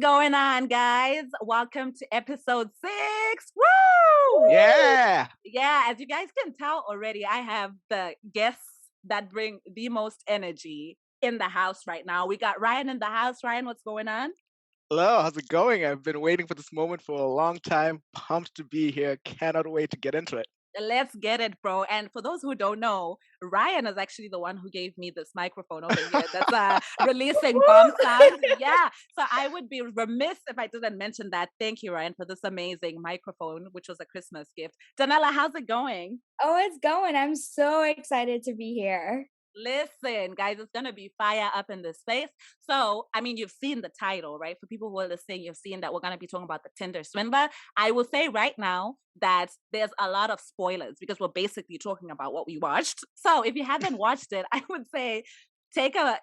going on, guys? Welcome to episode 6. Woo! Yeah. Yeah, as you guys can tell already, I have the guests that bring the most energy in the house right now. We got Ryan in the house. Ryan, what's going on? Hello, how's it going? I've been waiting for this moment for a long time. Pumped to be here. Cannot wait to get into it. Let's get it, bro. And for those who don't know, Ryan is actually the one who gave me this microphone over here that's releasing bomb sounds. Yeah. So I would be remiss if I didn't mention that. Thank you, Ryan, for this amazing microphone, which was a Christmas gift. Danella, how's it going? Oh, it's going. I'm so excited to be here. Listen, guys, it's going to be fire up in this space. So, I mean, you've seen the title, right? For people who are listening, you've seen that we're going to be talking about the Tinder Swindler. I will say right now that there's a lot of spoilers because we're basically talking about what we watched. So, if you haven't watched it, I would say take a,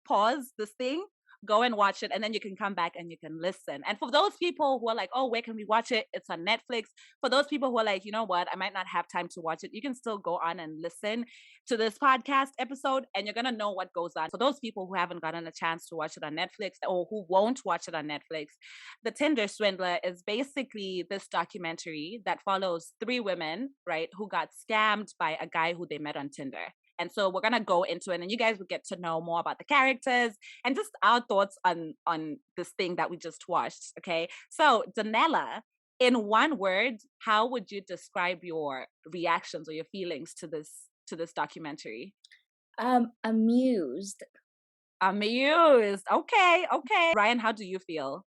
pause this thing, go and watch it, and then you can come back and you can listen. And for those people who are like, oh, where can we watch it? It's on Netflix. For those people who are like, you know what, I might not have time to watch it, you can still go on and listen to this podcast episode and you're going to know what goes on. For those people who haven't gotten a chance to watch it on Netflix or who won't watch it on Netflix, The Tinder Swindler is basically this documentary that follows 3 women, right, who got scammed by a guy who they met on Tinder. And so we're gonna go into it, and you guys will get to know more about the characters and just our thoughts on this thing that we just watched. Okay, so Danella, in one word, how would you describe your reactions or your feelings to this documentary? Amused. Amused. Okay, okay. Ryan, how do you feel?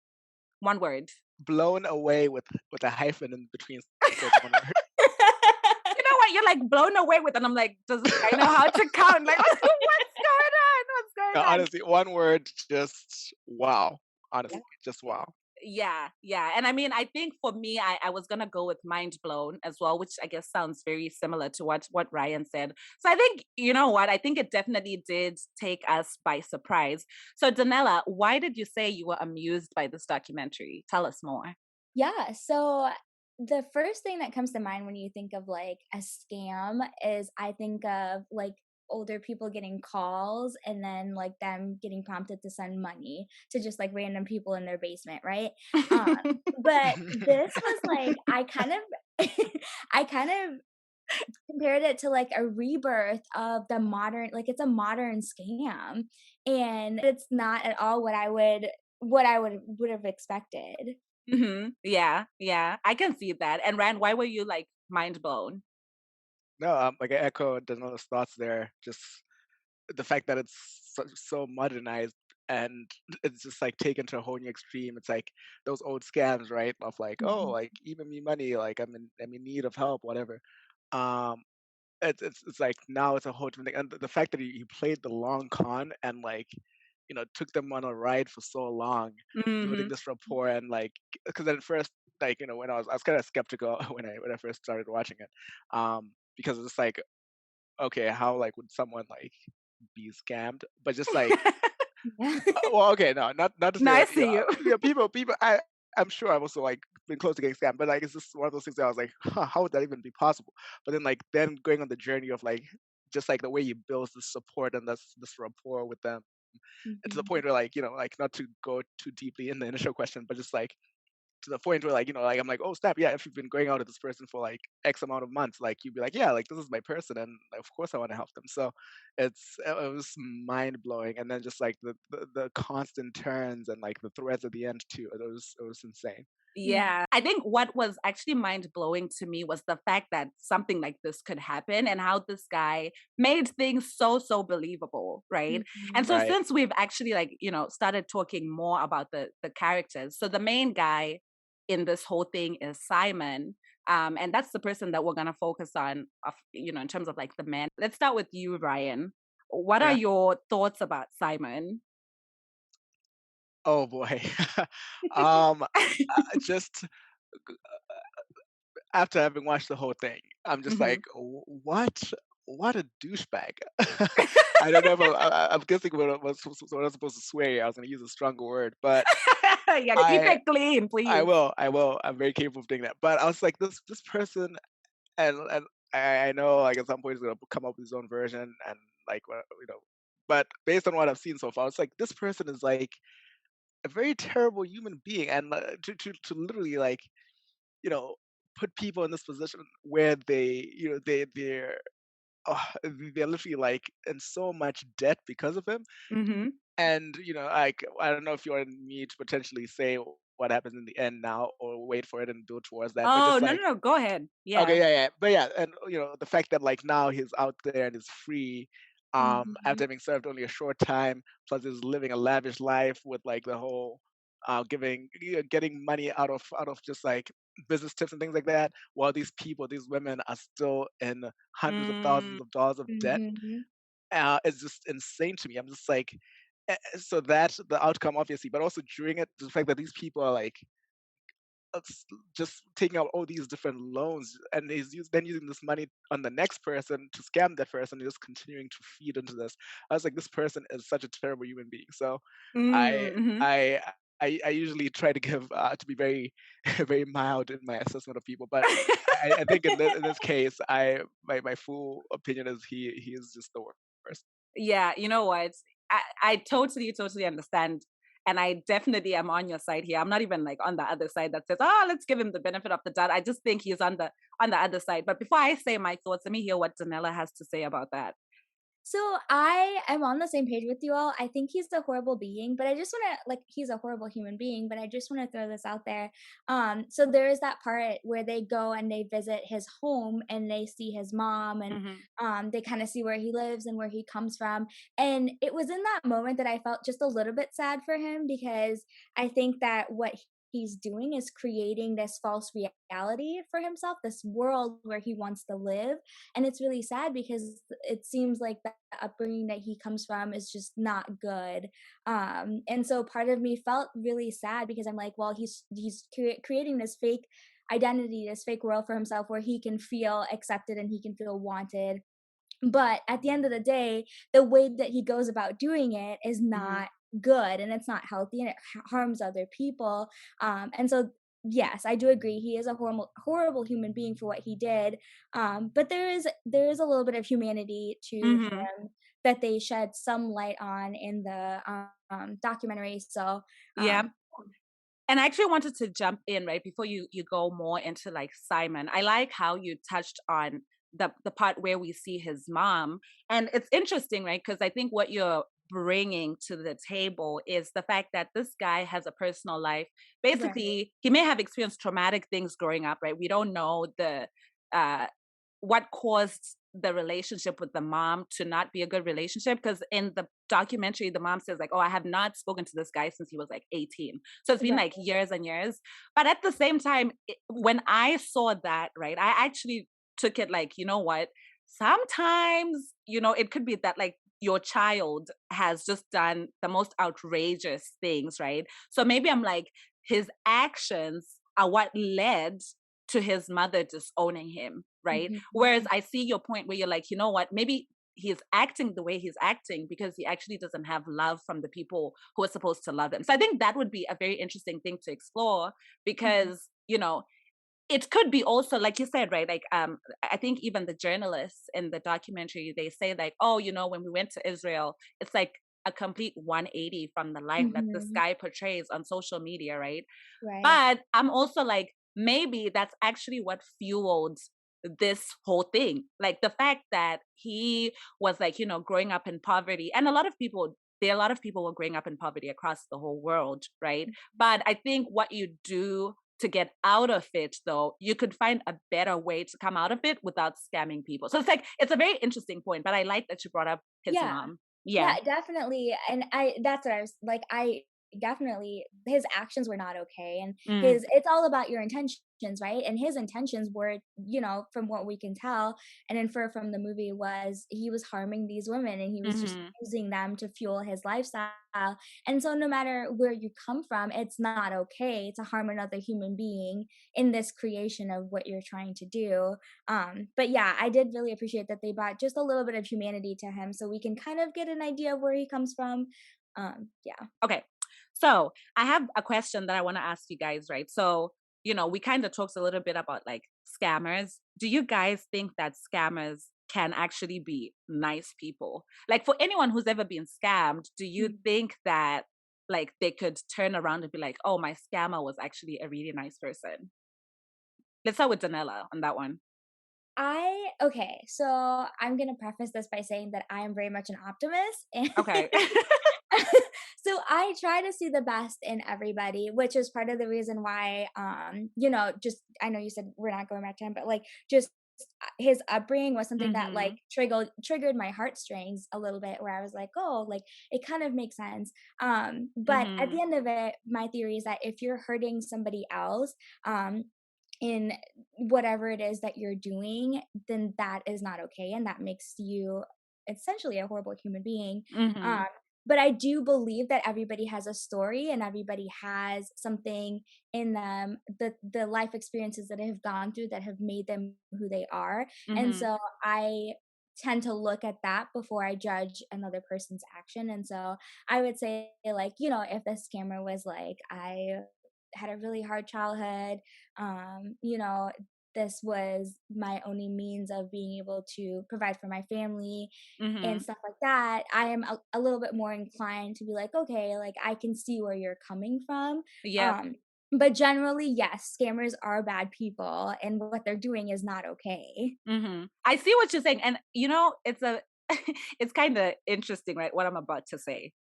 One word. Blown away with a hyphen in between. So one word. You know what? You're like blown away with, and I'm like, does this guy know how to count? Like, what's going on? What's going No, on? honestly, one word, just wow. Honestly, just wow. Yeah. And I mean, I think for me, I was gonna go with mind blown as well, which I guess sounds very similar to what Ryan said. So I think, you know what, I think it definitely did take us by surprise. So Danella, why did you say you were amused by this documentary? Tell us more. Yeah. So the first thing that comes to mind when you think of like a scam is I think of like older people getting calls and then like them getting prompted to send money to just like random people in their basement, right? Um, but this was like I kind of compared it to like a rebirth of the modern, like it's a modern scam, and it's not at all what I would have expected. Yeah. I can see that. And Rand, why were you like mind blown? No, like I echo Daniela's thoughts there. Just the fact that it's so modernized and it's just like taken to a whole new extreme. It's like those old scams, right? Of like, oh, Mhm. like even me money, like I'm in need of help, whatever. Um, it's like now it's a whole different thing. And the fact that he played the long con and like, took them on a ride for so long, building Hmm. this rapport and like, because at first, like, when I was kind of skeptical when I first started watching it, because it's like, okay, how like would someone like be scammed? But just like, Yeah. well, okay, no, not to say Nice like, to you. people, I'm sure I've also like been close to getting scammed, but like it's just one of those things that I was like, huh, how would that even be possible? But then going on the journey of like just like the way you build this support and this rapport with them, and to the Mhm. point where like, like not to go too deeply in the initial question, but just like to the point where like, like I'm like, oh snap, yeah, if you've been going out with this person for like X amount of months, like you'd be like, yeah, like this is my person, and of course I want to help them. So it was mind blowing, and then just like the constant turns and like the threads at the end too. It was insane. Yeah. Yeah. I think what was actually mind blowing to me was the fact that something like this could happen and how this guy made things so believable, right? And Mhm. so Right. since we've actually like, started talking more about the characters. So the main guy in this whole thing is Simon. And that's the person that we're gonna focus on of, in terms of like the man. Let's start with you, Ryan. What are Yeah. your thoughts about Simon? Oh boy. Just after having watched the whole thing, I'm just Hmm. like, What a douchebag! I don't know if I'm guessing what I was supposed to swear. I was going to use a stronger word, but Yeah, keep I it clean, I please. will. I will. I'm very capable of doing that. But I was like, this person, and I know like at some point he's gonna come up with his own version and like, but based on what I've seen so far, it's like this person is like a very terrible human being, and to literally like you know put people in this position where they oh, they're literally like in so much debt because of him. Mm-hmm. And like I don't know if you want me to potentially say what happens in the end now, or wait for it and build towards that, but Oh, just no, like no, no. Go ahead. okay, Yeah. yeah, yeah, but yeah, and the fact that like now he's out there and is free, after Mhm. having served only a short time, plus is living a lavish life with like the whole, getting money out of just like business tips and things like that, while these women are still in hundreds of Mm, thousands of dollars of debt, Mhm. is just insane to me. I'm just like, so that's the outcome, obviously, but also during it, the fact that these people are like just taking out all these different loans, and then using this money on the next person to scam that person, and just continuing to feed into this. I was like, this person is such a terrible human being. So I mm-hmm. I I usually try to give to be very very mild in my assessment of people, but I think in this case, my full opinion is he is just the worst. Yeah, you know what? I totally, totally understand. And I definitely am on your side here. I'm not even like on the other side that says, oh, let's give him the benefit of the doubt. I just think he's on the other side. But before I say my thoughts, let me hear what Danella has to say about that. So I am on the same page with you all. I think he's a horrible being, but I just want to like he's a horrible human being, but I just want to throw this out there. So there is that part where they go and they visit his home and they see his mom and Hmm. they kind of see where he lives and where he comes from. And it was in that moment that I felt just a little bit sad for him because I think that what he's doing is creating this false reality for himself, this world where he wants to live. And it's really sad because it seems like the upbringing that he comes from is just not good. And so part of me felt really sad because I'm like, well, he's creating this fake identity, this fake world for himself where he can feel accepted and he can feel wanted. But at the end of the day, the way that he goes about doing it is Hmm. not good and it's not healthy and it harms other people. And so yes, I do agree he is a horrible human being for what he did. But there is a little bit of humanity to Hmm. him that they shed some light on in the documentary. So Yeah. um And I actually wanted to jump in right before you go more into like Simon. I like how you touched on the part where we see his mom, and it's interesting, right? Because I think what you're bringing to the table is the fact that this guy has a personal life. right. Basically, he may have experienced traumatic things growing up, right? We don't know the uh, what caused the relationship with the mom to not be a good relationship, because in the documentary the mom says like, oh, I have not spoken to this guy since he was like 18, so it's been Right. like years and years. But at the same time, when I saw that, right, I actually took it like, you know what, sometimes it could be that like your child has just done the most outrageous things, right? So maybe I'm like, his actions are what led to his mother disowning him, right? Whereas Mhm. I see your point where you're like, you know what, maybe he's acting the way he's acting because he actually doesn't have love from the people who are supposed to love him. So I think that would be a very interesting thing to explore Mhm. because, it could be also like you said, right? Like I think even the journalists in the documentary, they say like, oh, when we went to Israel, it's like a complete 180 from the life that this Mhm. guy portrays on social media, right? Right. But I'm also like, maybe that's actually what fueled this whole thing. Like the fact that he was like, growing up in poverty. And a lot of people were growing up in poverty across the whole world, right? But I think what you do to get out of it, though, you could find a better way to come out of it without scamming people. So it's a very interesting point, but I like that you brought up his Yeah. mom. Yeah, Yeah. definitely, and that's what I was like, I definitely his actions were not okay, and Mm, his it's all about your intentions, right? And his intentions were, from what we can tell and infer from the movie was he was harming these women and he was just hmm. using them to fuel his lifestyle. And so no matter where you come from, it's not okay to harm another human being in this creation of what you're trying to do. But yeah, I did really appreciate that they brought just a little bit of humanity to him so we can kind of get an idea of where he comes from. Yeah. Okay. So I have a question that I want to ask you guys, right? So, we kind of talked a little bit about like scammers. Do you guys think that scammers can actually be nice people? Like for anyone who's ever been scammed, do you Mm. think that like they could turn around and be like, oh, my scammer was actually a really nice person? Let's start with Danella on that one. Okay, so I'm gonna preface this by saying that I am very much an optimist, and Okay. so I try to see the best in everybody, which is part of the reason why, you know, just I know you said we're not going back to him, but like just his upbringing was something that like Mhm. triggered my heartstrings a little bit, where I was like, oh, like it kind of makes sense. But at the Mhm. end of it, my theory is that if you're hurting somebody else, um, in whatever it is that you're doing, then that is not okay, and that makes you essentially a horrible human being. Um, Mhm. but I do believe that everybody has a story and everybody has something in them, the life experiences that have gone through that have made them who they are. And Mhm. so I tend to look at that before I judge another person's action. And so I would say, like, you know, if this scammer was like, I had a really hard childhood, you know, this was my only means of being able to provide for my family and Mhm. stuff like that, I am a little bit more inclined to be like, okay, like I can see where you're coming from. Yep. Um, but generally, yes, scammers are bad people, and what they're doing is not okay. I see what you're saying, and it's a it's kind of interesting, right? What I'm about to say,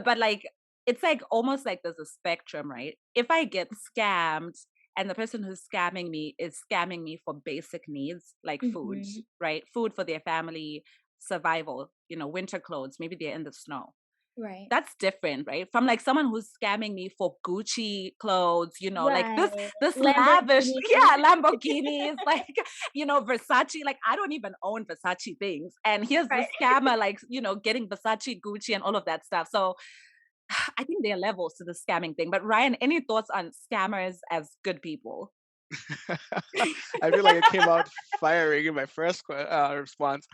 but like it's like almost like there's a spectrum, right? If I get scammed and the person who's scamming me is scamming me for basic needs like food, Hmm. right? Food for their family, survival, winter clothes, maybe they're in the snow. Right. That's different, right? From like someone who's scamming me for Gucci clothes, like this Right. this lavish, Lamborghini. yeah, Lamborghinis, like Versace. Like I don't even own Versace things, and here's the Right. scammer, like getting Versace, Gucci, and all of that stuff. So I think there are levels to the scamming thing. But Ryan, any thoughts on scammers as good people? I feel like it came out firing in my first response.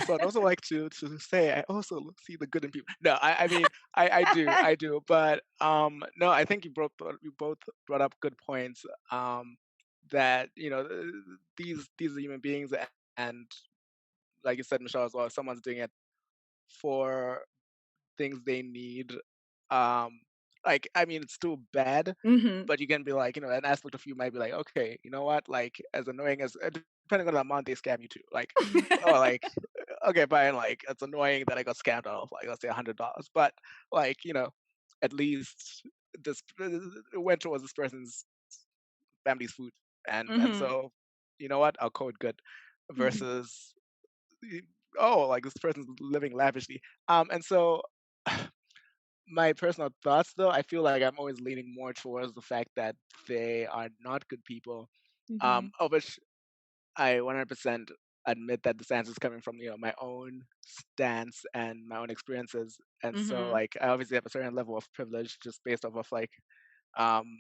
So I'd also like to say I also see the good in people. No, I mean I do, but no, I think you both brought up good points. That these are human beings, and like you said, Michelle, as well, if someone's doing it for things they need. Um, like I mean, it's still bad, Hmm. but you can be like, an aspect of you might be like, okay, you know what? Like, as annoying as depending on the amount they scam you to, like, oh, like, okay, fine, like, it's annoying that I got scammed out of like, let's say $100, but like, at least this it went towards this person's family's food, and Hmm. so, you know what? I'll code good Mhm. versus y- oh, like this person's living lavishly. And so my personal thoughts though, I feel like I'm always leaning more towards the fact that they are not good people. Mhm. Of which I 100% admit that the stance is coming from my own stance and my own experiences, and so Hmm. like I obviously have a certain level of privilege just based off of like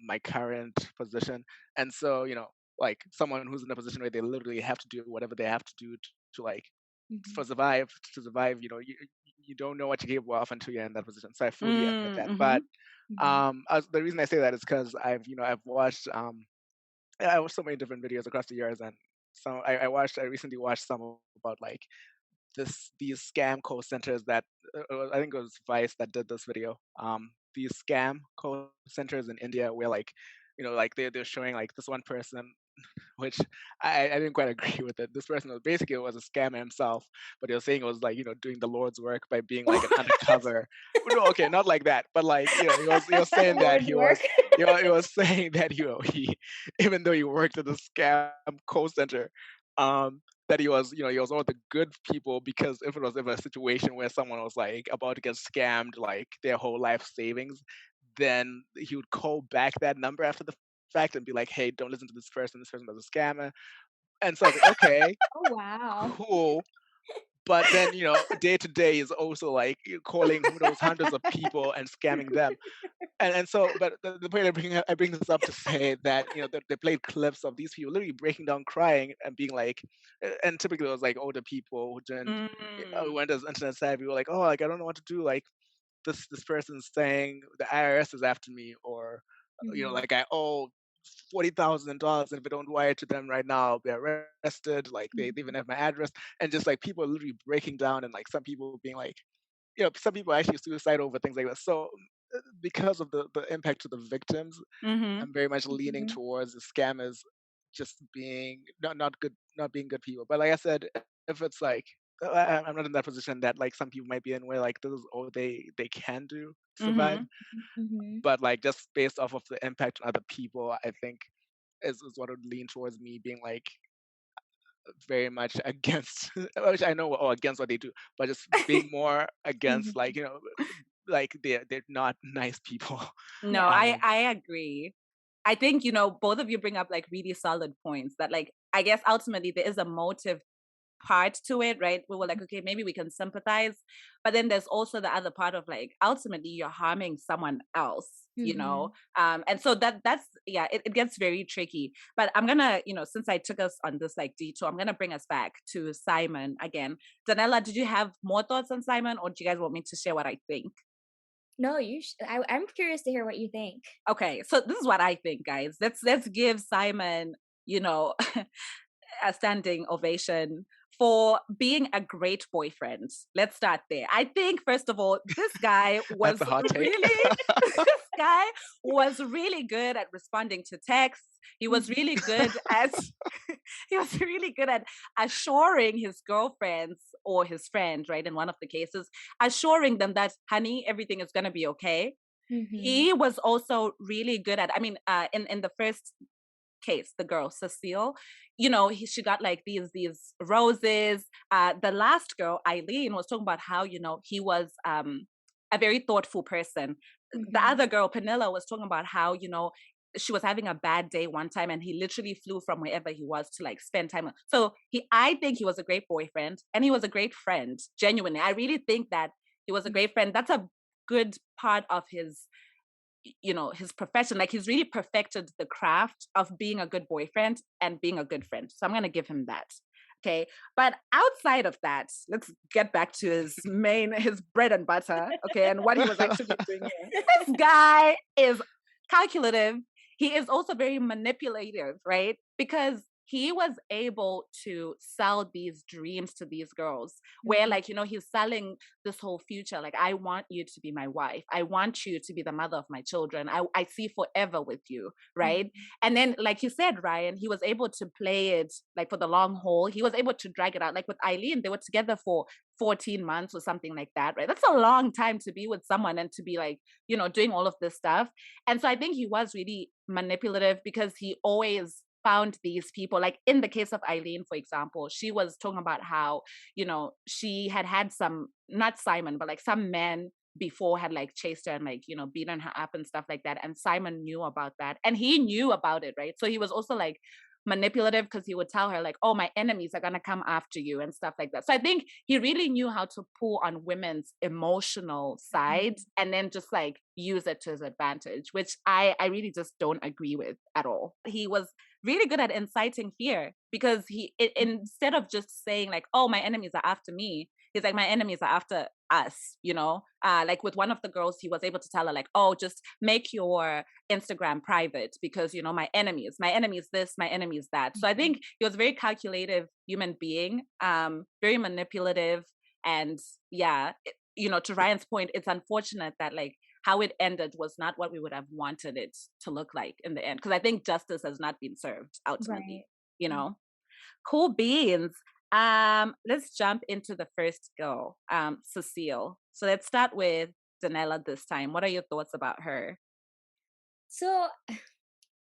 my current position, and so like someone who's in a position where they literally have to do whatever they have to do to like Mhm. for survive to survive, you don't know what you're capable of until you're in that position. So I fully admit that. But Mm-hmm. Mhm. the reason I say that is because I've watched I watched so many different videos across the years, and so I recently watched some about like these scam call centers that I think it was Vice that did this video. These scam call centers in India where like like they're showing like this one person which I didn't quite agree with it. This person was basically was a scammer himself, but he was saying it was like doing the Lord's work by being like an undercover. No, okay, not like that, but like he was The saying that Lord's he work. was he was saying that he even though he worked at the scam call center, that he was one of the good people because if it was ever a situation where someone was like about to get scammed like their whole life savings, then he would call back that number after the fact and be like, "Hey, don't listen to this person. This person was a scammer." And so I was like, "Okay, Oh, wow. cool." But then, day to day is also like calling who knows hundreds of people and scamming them. And so, but the point I bring this up to say that they played clips of these people literally breaking down, crying, and being like, and typically it was like older people who didn't who Mm. weren't as internet savvy. Were like, "Oh, like I don't know what to do. Like this person's saying the IRS is after me, or Mhm. like I owe $40,000, and if I don't wire it to them right now, I'll be arrested. Like they even Mhm. have my address, and just like people literally breaking down, and like some people being like, some people actually suicide over things like that. So because of the impact to the victims, Mm-hmm. I'm very much leaning Mhm. towards the scammers just being not good, not being good people. But like I said, if it's like I'm not in that position that like some people might be in, where like this is all they can do to survive. Mm-hmm. Mhm. But like just based off of the impact on other people, I think is what would lean towards me being like very much against, which I know against what they do, but just being more against, like, Mhm. you know, like they're not nice people. No, Yeah. I agree. I think, both of you bring up like really solid points that like I guess ultimately there is a motive part to it, right? We were like, okay, maybe we can sympathize. But then there's also the other part of like ultimately you're harming someone else, Mhm. and so that's yeah, it gets very tricky. But I'm gonna, since I took us on this like detour, I'm gonna bring us back to Simon again. Danella, did you have more thoughts on Simon, or do you guys want me to share what I think? No, I'm curious to hear what you think. Okay, so this is what I think, guys. Let's give Simon, you know, a standing ovation for being a great boyfriend. Let's start there. I think first of all, this guy That's was a hot take. really this guy was really good at responding to texts. He was Mhm. really good at he was really good at assuring his girlfriends or his friend, right? In one of the cases, assuring them that, honey, everything is gonna be okay. Mhm. He was also really good at, I mean, in the first case, the girl Cecile, she got like these roses. The last girl, Eileen, was talking about how he was a very thoughtful person. The Mhm. other girl, Penilla, was talking about how she was having a bad day one time, and he literally flew from wherever he was to like spend time. So I think he was a great boyfriend, and he was a great friend. Genuinely, I really think that he was a Mhm. great friend. That's a good part of his profession. Like he's really perfected the craft of being a good boyfriend and being a good friend, so I'm going to give him that. Okay, but outside of that, let's get back to his bread and butter. Okay, and what he was actually doing here. This guy is calculative. He is also very manipulative, right? Because he was able to sell these dreams to these girls where Mhm. like he's selling this whole future. Like, I want you to be my wife, I want you to be the mother of my children, I see forever with you, right? Mhm. And then, like you said, Ryan, he was able to play it like for the long haul. He was able to drag it out. Like with Eileen, they were together for 14 months or something like that, right? That's a long time to be with someone and to be like doing all of this stuff. And so I think he was really manipulative because he always found these people. Like in the case of Eileen, for example, she was talking about how she had some, not Simon, but like some men before had like chased her and like beaten her up and stuff like that, and Simon knew about that and he knew about it, right? So he was also like manipulative because he would tell her like, oh, my enemies are going to come after you and stuff like that. So I think he really knew how to pull on women's emotional side Mhm. and then just like use it to his advantage, which I really just don't agree with at all. He was really good at inciting fear because instead of just saying like, oh, my enemies are after me, he's like, my enemies are after us, like with one of the girls, he was able to tell her like, oh, just make your Instagram private because my enemy is this, my enemy is that. So I Mhm. think he was a very calculative human being, very manipulative. And yeah, to Ryan's point, it's unfortunate that like how it ended was not what we would have wanted it to look like in the end, because I think justice has not been served ultimately, Right. you Mm. know. Cool beans. Let's jump into the first girl, Cecile. So let's start with Danella this time. What are your thoughts about her? So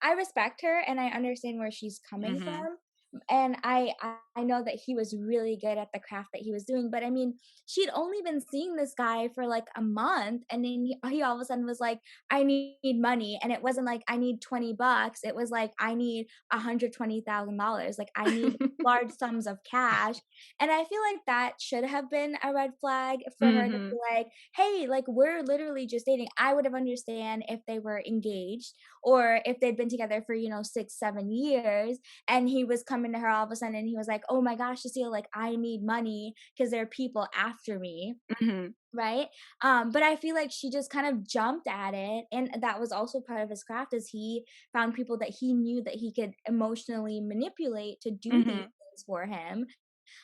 I respect her and I understand where she's coming Mm-hmm. from. And I know that he was really good at the craft that he was doing, but I mean, she'd only been seeing this guy for like a month, and then he all of a sudden was like, "I need money," and it wasn't like I need $20. It was like I need $120,000. Like I need large sums of cash, and I feel like that should have been a red flag for her to Mm-hmm. be like, "Hey, like we're literally just dating." I would have understand if they were engaged or if they'd been together for 6-7 years, and he was coming to her all of a sudden and he was like, "Oh my gosh, Cecile, like I need money because there are people after me." Mm-hmm. Right. But I feel like she just kind of jumped at it, and that was also part of his craft, is he found people that he knew that he could emotionally manipulate to do these Mm-hmm. things for him.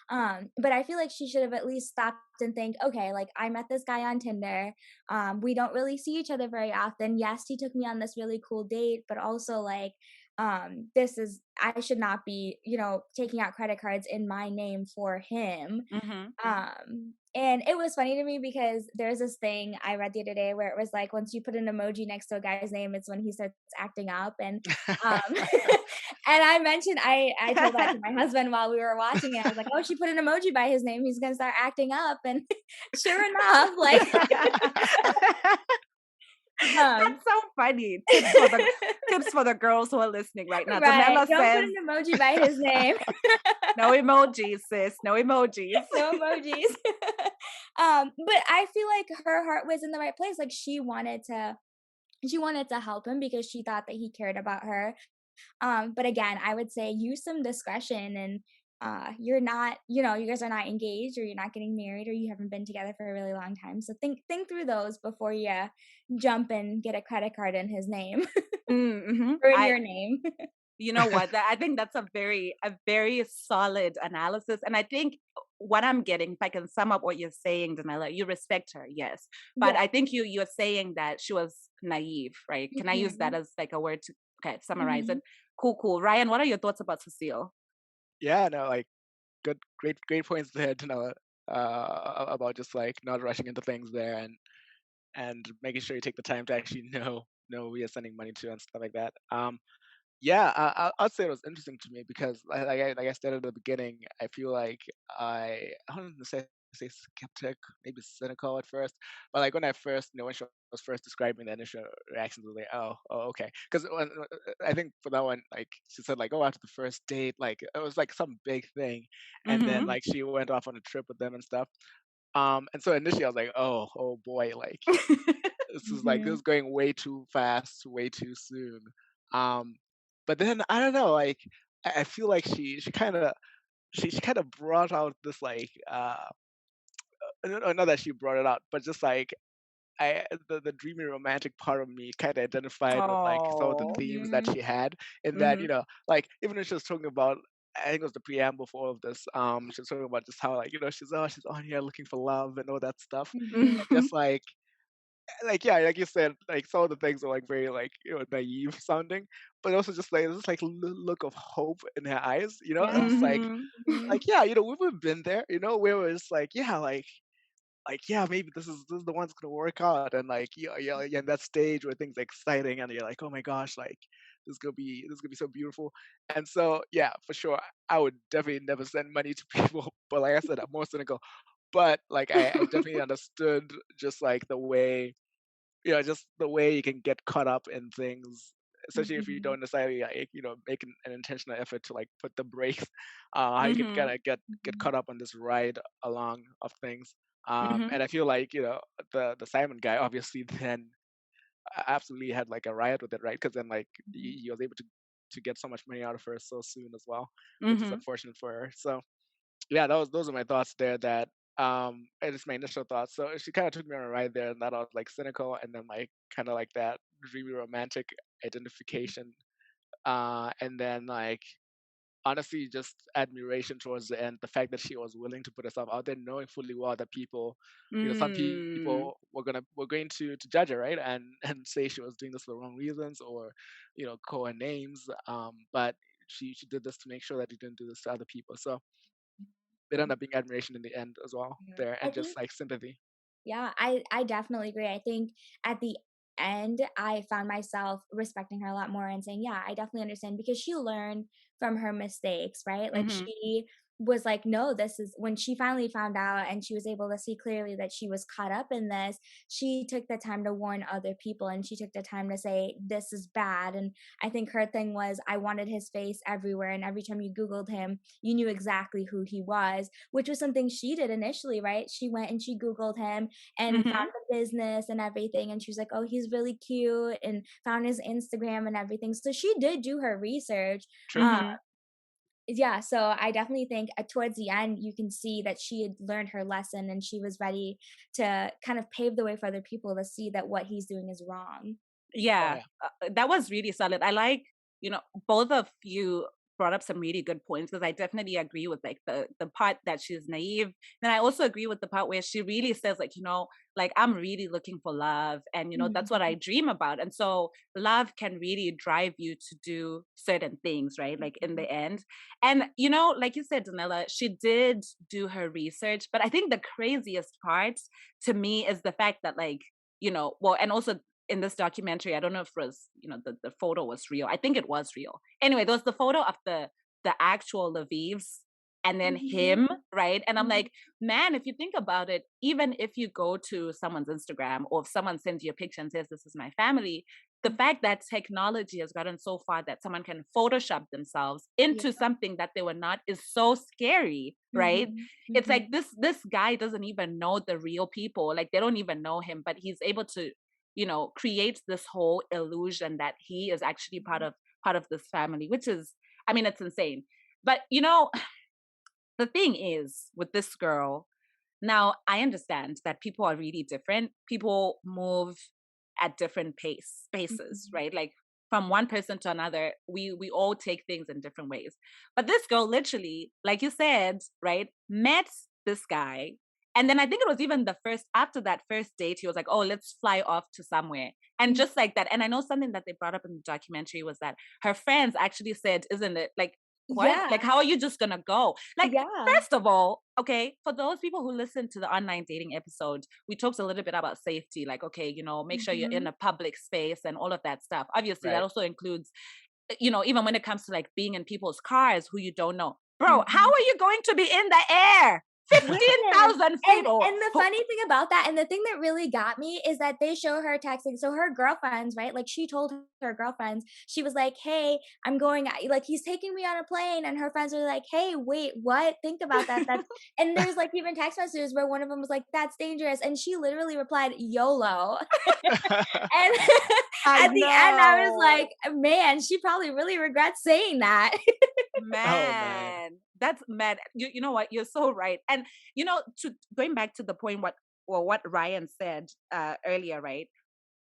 But I feel like she should have at least stopped and think, okay, like I met this guy on Tinder. We don't really see each other very often. Yes, he took me on this really cool date, but also like this is I should not be, taking out credit cards in my name for him. Mhm. And it was funny to me because there's this thing I read the other day where it was like once you put an emoji next to a guy's name, it's when he starts acting up. And and I mentioned I told that to my husband while we were watching it. I was like, oh, she put an emoji by his name, he's gonna start acting up. And sure enough, like um That's so funny. Tips for the girls who are listening right now. right. Danella Don't put says, an emoji by his name. "No emojis, sis. No emojis." No emojis. But I feel like her heart was in the right place. Like she wanted to help him because she thought that he cared about her. But again, I would say use some discretion and you're not, you guys are not engaged or you're not getting married or you haven't been together for a really long time. So think through those before you jump and get a credit card in his name Mm-hmm. or in your name. You know what? I think that's a very solid analysis. And I think what I'm getting, if I can sum up what you're saying, Danella, you respect her, yes. But Yeah. I think you're saying that she was naive, right? Can I use that Mhm. as like a word to summarize it? Mhm. Cool, cool. Ryan, what are your thoughts about Cecile? Yeah, no, like good, great points there to know about just like not rushing into things there and making sure you take the time to actually know who you're sending money to and stuff like that. Yeah, I'd say it was interesting to me because, like I said at the beginning, I feel like I don't know, say skeptic, maybe cynical at first, but like when I first, when she was first describing the initial reactions, I was like, oh, okay, because I think for that one, like she said, like, oh, after the first date, like it was like some big thing, and then Mm-hmm. like she went off on a trip with them and stuff. And so initially I was like, oh boy, like this is Mhm. going way too fast, way too soon. Um, but then I don't know, like I feel like she kind of brought out this like not that she brought it out, but just like the dreamy romantic part of me kind of identified with like some of the Oh. themes that Mhm. she had in that, Mm-hmm. like even when she was talking about, I think it was the preamble for all of this. She was talking about just how like she's on here looking for love and all that stuff. Mhm. Just like yeah, like you said, like some of the things are like very like naive sounding, but also just like this like look of hope in her eyes. Yeah. It's Mm-hmm. like Mhm. yeah, we've been there. Where it's like yeah, like yeah, maybe this is the one that's gonna work out, and like yeah, in that stage where things are exciting, and you're like oh my gosh, like this is gonna be so beautiful, and so yeah, for sure, I would definitely never send money to people, but like I said, I'm more cynical, but like I definitely understood just like the way just the way you can get caught up in things, especially if you Mhm. don't necessarily like, make an intentional effort to like put the brakes, how you can kind Mm-hmm. of get Mhm. caught up on this ride along of things. Mm-hmm. And I feel like, the Simon guy obviously then absolutely had like a riot with it, right? Because then like Mhm. he was able to get so much money out of her so soon as well, which is Mm-hmm. unfortunate for her. So yeah, those are my thoughts there. That it is my initial thoughts. So she kind of took me on a ride there, and that I was like cynical, and then like kind of like that dreamy romantic identification, and then like honestly just admiration towards the end. The fact that she was willing to put herself out there, knowing fully well that people, some Mm. people were going to judge her, right, and say she was doing this for the wrong reasons, or call her names. But she did this to make sure that he didn't do this to other people. So it ended up being admiration in the end as well Yeah. there, I and just think like sympathy. Yeah, I definitely agree. I think at the end, I found myself respecting her a lot more and saying, yeah, I definitely understand because she learned from her mistakes, right? Like Mm-hmm. she was like, no, this is when she finally found out and she was able to see clearly that she was caught up in this. She took the time to warn other people and she took the time to say, this is bad. And I think her thing was, I wanted his face everywhere. And every time you Googled him, you knew exactly who he was, which was something she did initially, right? She went and she Googled him and Mm-hmm. found the business and everything. And she was like, oh, he's really cute, and found his Instagram and everything. So she did do her research. True. Uh, Mm-hmm. yeah, so I definitely think towards the end, you can see that she had learned her lesson and she was ready to kind of pave the way for other people to see that what he's doing is wrong. Oh Yeah, yeah. that was really solid. I like, both of you. brought up some really good points, because I definitely agree with like the part that she's naive. Then I also agree with the part where she really says like, like I'm really looking for love, and that's what I Mhm. dream about. And so love can really drive you to do certain things, right? Like in Mhm. the end. And like you said, Danella, she did do her research, but I think the craziest part to me is the fact that like, well, and also in this documentary, I don't know if it was, the photo was real. I think it was real. Anyway, there was the photo of the actual Lvivs and then Mhm. him, right? And I'm Mhm. like, man, if you think about it, even if you go to someone's Instagram, or if someone sends you a picture and says, this is my family, the fact that technology has gotten so far that someone can Photoshop themselves Yeah. into something that they were not is so scary, right? Mhm. It's like Mhm. this guy doesn't even know the real people. Like they don't even know him, but he's able to, create this whole illusion that he is actually part of this family, which is, I mean, it's insane. But the thing is with this girl, now I understand that people are really different. People move at different spaces, Mhm. right? Like from one person to another, we all take things in different ways. But this girl literally, like you said, right, met this guy. And then I think it was even after that first date, he was like, oh, let's fly off to somewhere. And Mhm. just like that. And I know something that they brought up in the documentary was that her friends actually said, isn't it like, what? Yeah. Like, how are you just gonna go? Like, Yeah. first of all, okay, for those people who listen to the online dating episode, we talked a little bit about safety. Like, okay, make sure you're in Mhm. a public space and all of that stuff. Obviously, that Right. also includes, even when it comes to like being in people's cars who you don't know. Bro, how Mhm. are you going to be in the air? Listen, 15,000 feet or and the funny thing about that, and the thing that really got me is that they show her texting. So her girlfriends, right? Like she told her girlfriends, she was like, "Hey, I'm going. Like he's taking me on a plane," and her friends are like, "Hey, wait, what? Think about that. That's." And there's like even text messages where one of them was like, "That's dangerous," and she literally replied, "YOLO." And I at the end, I was know. like, "Man, she probably really regrets saying that." Oh man. Man, that's mad. You know what? You're so right. And to going back to the point what Ryan said earlier, right?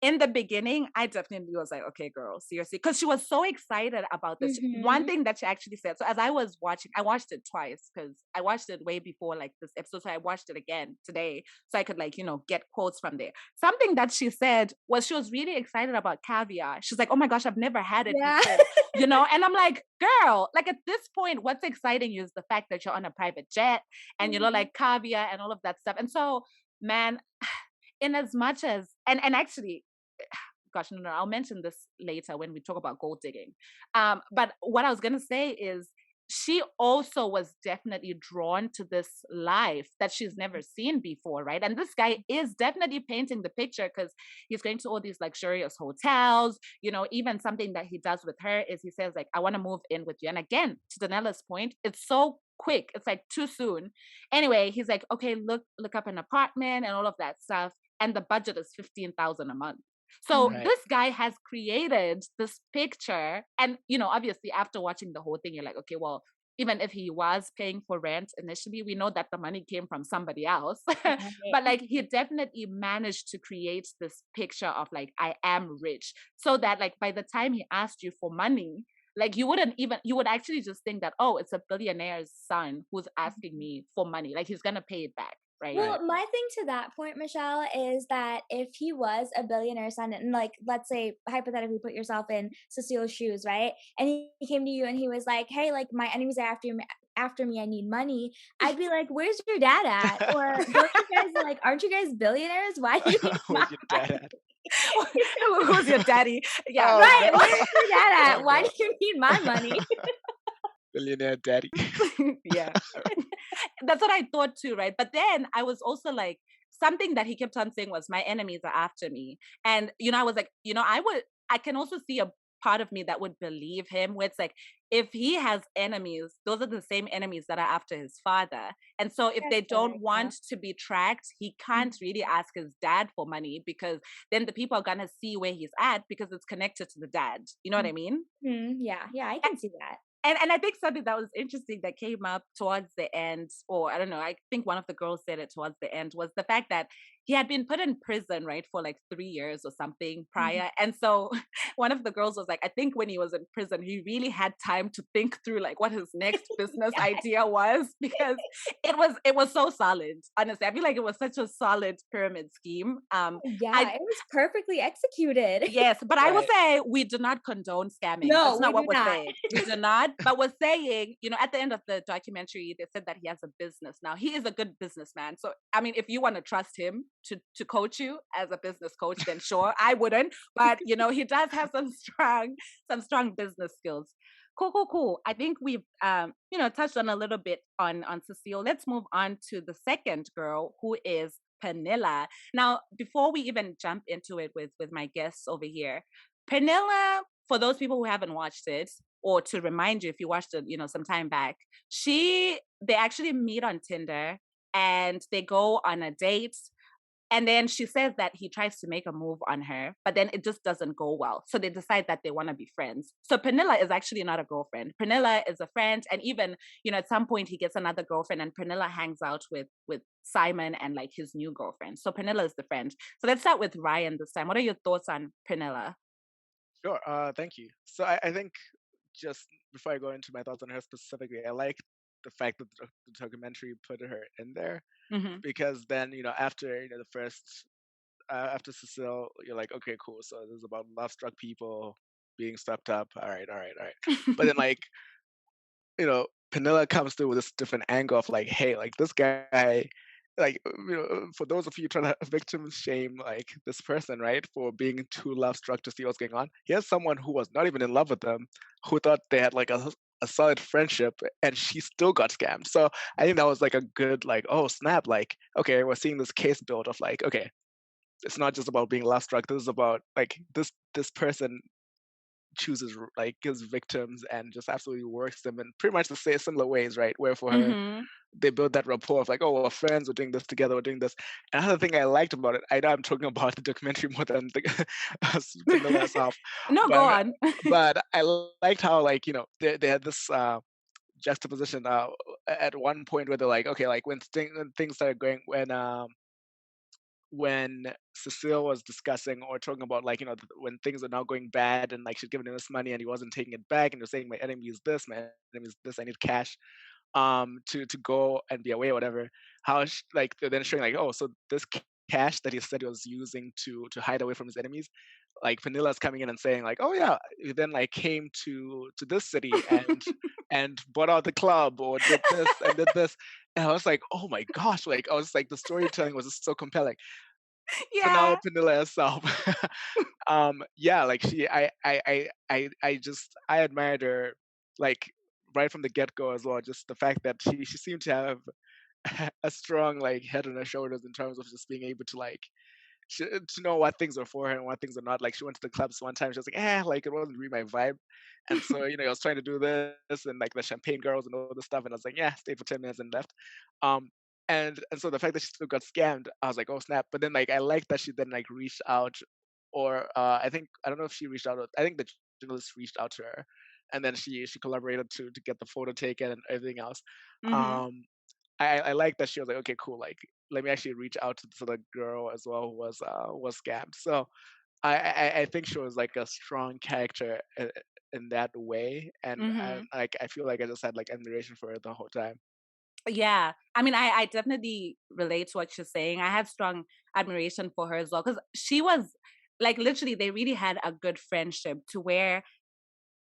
In the beginning, I definitely was like, okay, girl, seriously. Because she was so excited about this. One Mhm. thing that she actually said, so as I was watching, I watched it twice because I watched it way before like this episode. So I watched it again today so I could like, get quotes from there. Something that she said was she was really excited about caviar. She's like, oh my gosh, I've never had it Yeah. before, and I'm like, girl, like at this point, what's exciting you is the fact that you're on a private jet and, Mhm. like caviar and all of that stuff. And so, man, in as much as, and actually, gosh, no, I'll mention this later when we talk about gold digging. But what I was gonna say is she also was definitely drawn to this life that she's never seen before, right? And this guy is definitely painting the picture because he's going to all these luxurious hotels. Even something that he does with her is he says, like, I want to move in with you. And again, to Danella's point, it's so quick. It's like too soon. Anyway, he's like, okay, look up an apartment and all of that stuff. And the budget is 15,000 a month. So Mhm. Right. this guy has created this picture. And, obviously after watching the whole thing, you're like, okay, well, even if he was paying for rent initially, we know that the money came from somebody else. Right. But like he definitely managed to create this picture of like, I am rich. So that like by the time he asked you for money, like you would actually just think that, oh, it's a billionaire's son who's asking Mhm. me for money. Like he's gonna pay it back, right? Right. Well, my thing to that point, Michelle, is that if he was a billionaire son, and like, let's say hypothetically, put yourself in Cecile's shoes, right? And he came to you and he was like, "Hey, like my enemies are after me. I need money." I'd be like, "Where's your dad at?" Or don't you guys like, aren't you guys billionaires? Why do you need my Where's your dad money? at? Who's your daddy? Yeah, Oh Right? no. Where's your dad Oh at? Why no. do you need my money? Billionaire daddy. yeah. That's what I thought too, right? But then I was also like, something that he kept on saying was, my enemies are after me. And, I was like, I can also see a part of me that would believe him, where it's like, if he has enemies, those are the same enemies that are after his father. And so if That's they fair, don't yeah. want to be tracked, he can't really ask his dad for money because then the people are going to see where he's at because it's connected to the dad. You know what I mean? Mhm. Yeah, yeah, I can see that. And I think something that was interesting that came up towards the end, or I don't know, I think one of the girls said it towards the end, was the fact that he had been put in prison, right, for like 3 years or something Mhm. prior. And so one of the girls was like, I think when he was in prison, he really had time to think through like what his next business Yeah. idea was because it was so solid. Honestly, I feel like it was such a solid pyramid scheme. Yeah, I it was perfectly executed. Yes, but I will Right. say we do not condone scamming. No, That's we not do what we're not. saying. We do not. But we're saying, at the end of the documentary, they said that he has a business now. He is a good businessman. So, I mean, if you want to trust him to coach you as a business coach, then sure, I wouldn't. But he does have some strong business skills. Cool, cool, cool. I think we've touched on a little bit on Cecile. Let's move on to the second girl, who is Penilla. Now, before we even jump into it with my guests over here, Penilla, for those people who haven't watched it, or to remind you if you watched it, some time back, they actually meet on Tinder and they go on a date. And then she says that he tries to make a move on her, but then it just doesn't go well. So they decide that they want to be friends. So Penilla is actually not a girlfriend. Penilla is a friend. And even, at some point he gets another girlfriend and Penilla hangs out with Simon and like his new girlfriend. So Penilla is the friend. So let's start with Ryan this time. What are your thoughts on Penilla? Sure. Thank you. So I think just before I go into my thoughts on her specifically, I like the fact that the documentary put her in there Hmm. because then after the first after Cecile, you're like, okay, cool. So this is about love-struck people being swept up. All right, all right, all right. But then like Penilla comes through with this different angle of like, hey, like this guy, like for those of you trying to victim shame like this person, right, for being too love struck to see what's going on. Here's someone who was not even in love with them, who thought they had like a solid friendship, and she still got scammed. So I think that was like a good like, oh snap, like okay, we're seeing this case build of like, okay, it's not just about being love struck. This is about like this person chooses like gives victims and just absolutely works them in pretty much the same similar ways, right? Where for her, Hmm. they build that rapport of like, oh, we're friends, we're doing this together, we're doing this. Another thing I liked about it, I know I'm talking about the documentary more than the Vanilla herself, No, go but on. but I liked how like they had this juxtaposition at one point where they're like, okay, like when things started going when Cecile was discussing or talking about like when things are now going bad and like she's giving him this money and he wasn't taking it back and you're saying my enemy is this, my enemy is this, I need cash to go and be away or whatever. How like they're then showing like, oh, so this cash that he said he was using to hide away from his enemies, like Panilla's coming in and saying like, oh yeah, he then like came to this city and bought out the club or did this and did this. And I was like, oh my gosh, like I was like the storytelling was just so compelling. So now Yeah. Penilla herself, yeah, like I just I admired her like right from the get go as well. Just the fact that she seemed to have a strong like head on her shoulders in terms of just being able to like to know what things are for her and what things are not. Like she went to the clubs one time, she was like, like it wasn't really my vibe. And so, I was trying to do this and like the champagne girls and all this stuff. And I was like, yeah, stayed for 10 minutes and left. Um and so the fact that she still got scammed, I was like, oh snap. But then like I like that she then like reached out or I don't know if she reached out, I think the journalist reached out to her and then she collaborated to get the photo taken and everything else. Hmm. Um I like that she was like, okay, cool. Like, let me actually reach out to the girl as well who was scammed. So I think she was like a strong character in that way, and Hmm. like I feel like I just had like admiration for her the whole time. Yeah. I mean, I definitely relate to what you're saying. I have strong admiration for her as well because she was like literally they really had a good friendship to where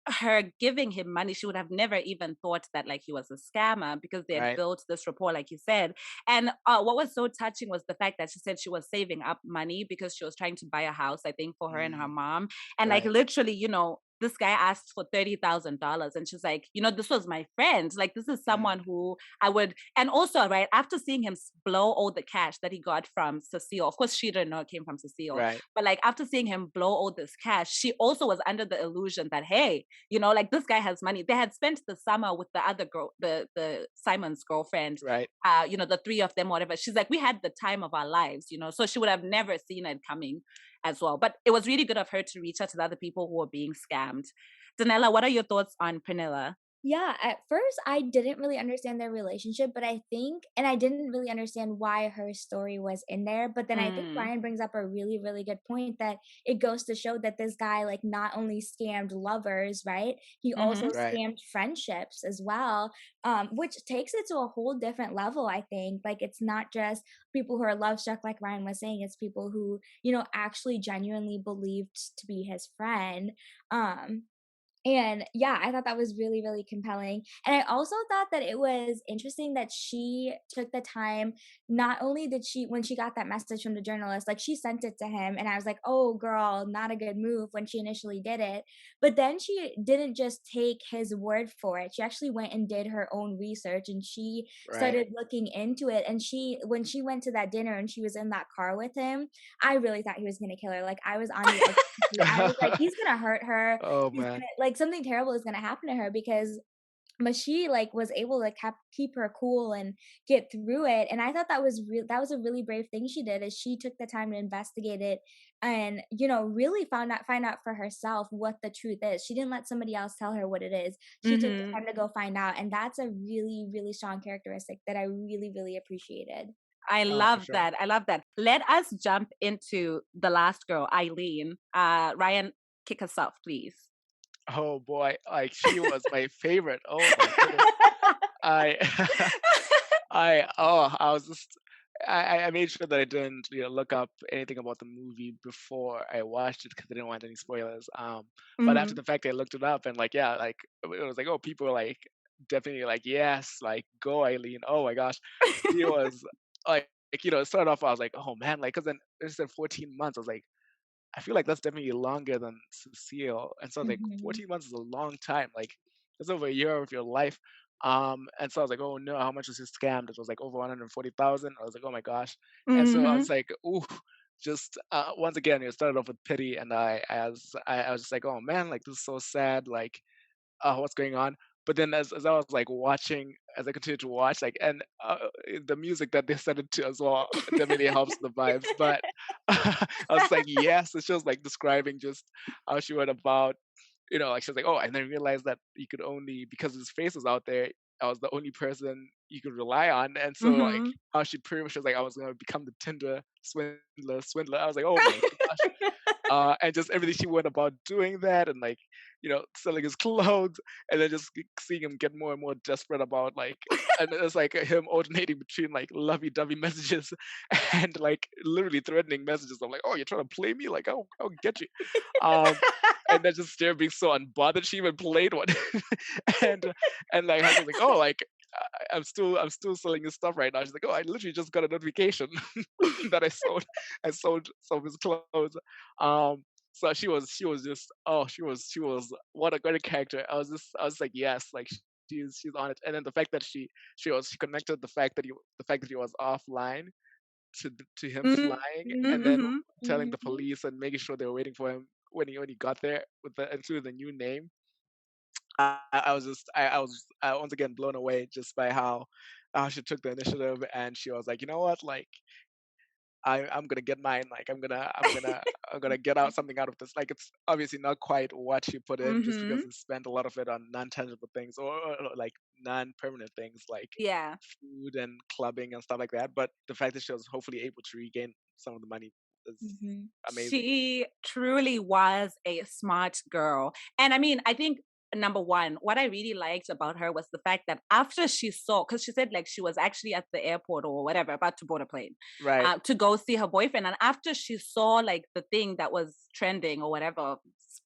her giving him money, she would have never even thought that like he was a scammer because they had Right. built this rapport, like you said. And what was so touching was the fact that she said she was saving up money because she was trying to buy a house, I think, for her and her Mm, mom. And like right. literally, this guy asked for $30,000, and she's like, this was my friend. Like this is Mm, someone who I would. And also, right after seeing him blow all the cash that he got from Cecile, of course she didn't know it came from Cecile, right. but like after seeing him blow all this cash, she also was under the illusion that hey, like this guy has money. They had spent the summer with the other girl, the Simon's girlfriend, Right. the three of them, whatever. She's like, we had the time of our lives, so she would have never seen it coming as well. But it was really good of her to reach out to the other people who were being scammed. Danella, what are your thoughts on Pernilla? Yeah, at first I didn't really understand their relationship, but I think and I didn't really understand why her story was in there, but then I think Mm. Ryan brings up a really, really good point that it goes to show that this guy like not only scammed lovers, right? He also Mm-hmm. Right. scammed friendships as well, which takes it to a whole different level, I think. Like it's not just people who are love struck, like Ryan was saying, it's people who, actually genuinely believed to be his friend. Um, and yeah, I thought that was really, really compelling. And I also thought that it was interesting that she took the time. Not only did she, when she got that message from the journalist, like she sent it to him, and I was like, oh, girl, not a good move when she initially did it. But then she didn't just take his word for it. She actually went and did her own research and she Right. started looking into it. And when she went to that dinner and she was in that car with him, I really thought he was going to kill her. Like I was on the edge. I was like, he's gonna hurt her. Oh He's man. gonna like something terrible is gonna happen to her because but she like was able to keep her cool and get through it. And I thought that was a really brave thing she did is she took the time to investigate it and really find out for herself what the truth is. She didn't let somebody else tell her what it is. She took the Mm-hmm. time to go find out, and that's a really, really strong characteristic that I really, really appreciated. I Oh, for love sure. that. I love that. Let us jump into the last girl, Eileen. Ryan, kick us off, please. Oh boy, like she was my favorite. Oh my goodness. I I was just I made sure that I didn't look up anything about the movie before I watched it because I didn't want any spoilers. But after Mm-hmm. the fact, I looked it up and like yeah, like it was like oh people were like definitely like yes, like go Eileen. Oh my gosh, she was it started off I was like oh man like because then it said 14 months. I was like I feel like that's definitely longer than Cecile. And so I was like, Mhm. 14 months is a long time. Like, it's over a year of your life. And so I was like, oh no, how much was this scammed? It was like over 140,000. I was like, oh my gosh. And so I Mm-hmm. was like, ooh, just once again, it started off with pity. And I was just like, oh man, like this is so sad. Like, what's going on? But then as I was like watching, as I continued to watch, like, and the music that they set it to as well definitely helps the vibes. But I was like, yes, it's just like describing just how she went about, like she was like, oh, and then realized that you could only because his face was out there, I was the only person you could rely on, and so like Mm-hmm. how she pretty much was like, I was gonna become the Tinder swindler. I was like, oh my gosh, and just everything she went about doing that and like selling his clothes and then just seeing him get more and more desperate about like and it's like him alternating between like lovey-dovey messages and like literally threatening messages. I'm like oh you're trying to play me like I'll get you um and then just there being so unbothered she even played one and and like how she's like oh like I'm still selling his stuff right now. She's like, oh, I literally just got a notification that I sold some of his clothes. So she was just she was what a great character. I was like yes, like she's on it. And then the fact that she connected the fact that he was offline to him flying and then Mm-hmm. telling the Mhm. police and making sure they were waiting for him when he got there with the including the new name. I was just I was just, once again blown away just by how she took the initiative and she was like, you know what, like I'm gonna get mine. Like I'm gonna get out something out of this. Like it's obviously not quite what she put in, just because Mm-hmm. she spent a lot of it on non-tangible things or like non-permanent things like Yeah. food and clubbing and stuff like that. But the fact that she was hopefully able to regain some of the money is Mhm. amazing. She truly was a smart girl. And I mean, I think number one, what I really liked about her was the fact that after she saw, because she said like she was actually at the airport or whatever, about to board a plane, Right. to go see her boyfriend. And after she saw like the thing that was trending or whatever,